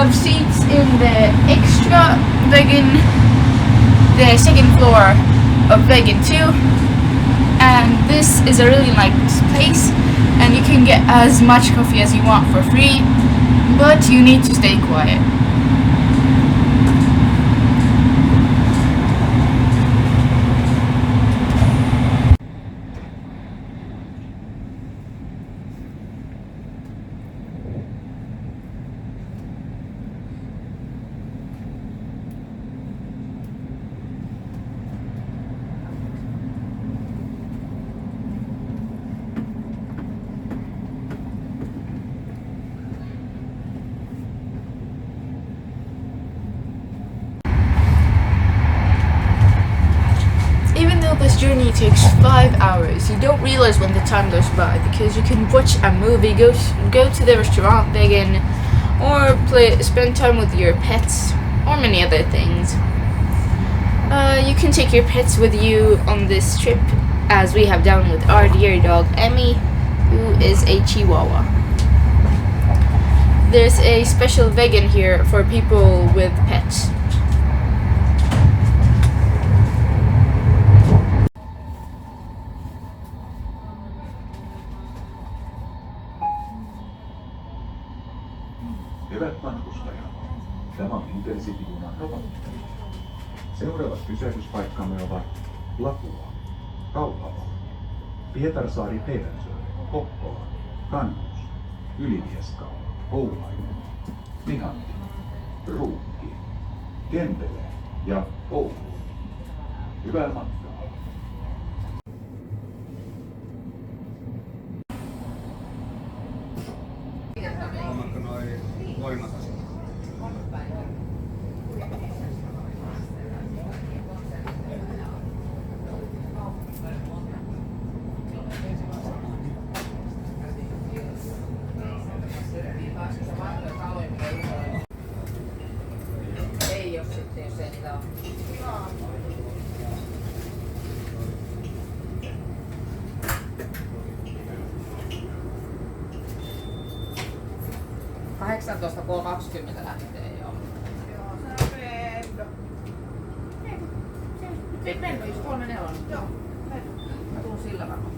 have seats in the extra vegan, the second floor of vegan 2, and this is a really nice place, and you can get as much coffee as you want for free, but you need to stay quiet. This journey takes 5 hours. You don't realize when the time goes by because you can watch a movie, go to the restaurant vegan, or spend time with your pets, or many other things. You can take your pets with you on this trip, as we have done with our dear dog Emmy, who is a Chihuahua. There's a special vegan here for people with pets. Hyvät matkustajat, tämä on Intercity-junan raportti. Seuraavat pysähdyspaikkamme ovat Lapua, Kauhava, Pietarsaari, Pedersö, Kokkola, Kannus, Ylivieska, Oulainen, Lihanti, Ruukki, Kempele ja Oulu. Hyvää matkaa! Ei oo sitten, jos ei niitä oo. 18:20 lähtee, joo. Joo, se on Rendo. Ei, Rendo just 3-4. Joo. Mä tuun sillä varmaan.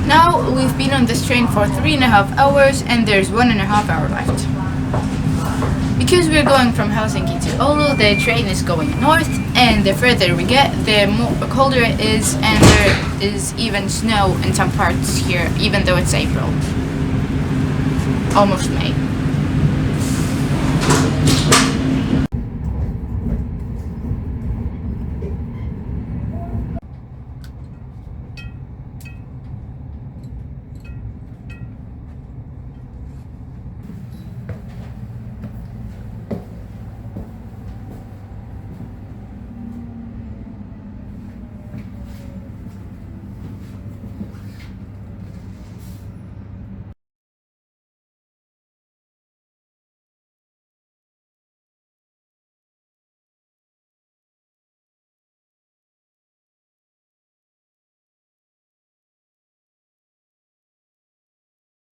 Now we've been on this train for 3.5 hours and there's 1.5 hour left. Because we're going from Helsinki to Oulu, the train is going north, and the further we get, the colder it is, and there is even snow in some parts here, even though it's April. Almost May.